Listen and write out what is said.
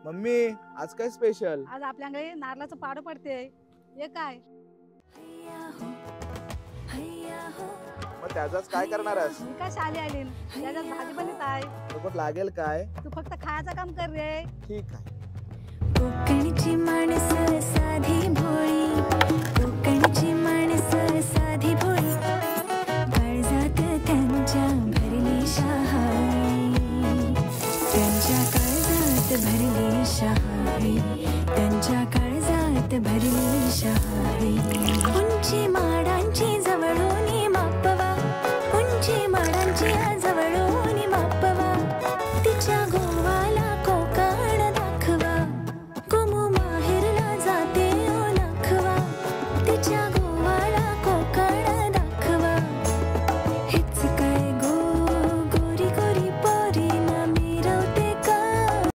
Mummy आज काय special? आज आपल्याकडे नारळाचं पाड पडते. हे काय? मग त्याचाच काय करणार आहेस? मी काय शाली आली त्याच्यात भाजी बनत आहे. सोबत लागेल काय? तू फक्त खायचं काम कर रे. ठीक आहे. कोकणची माणसं साधी भोळी, कोकणची माणसं साधी भोळी, काळजात त्यांच्या भरली शहाळी, त्यांच्या काळजात भरली शहाळी, त्यांच्या काळजात भरली शहाळी. उंची माडांची जवळून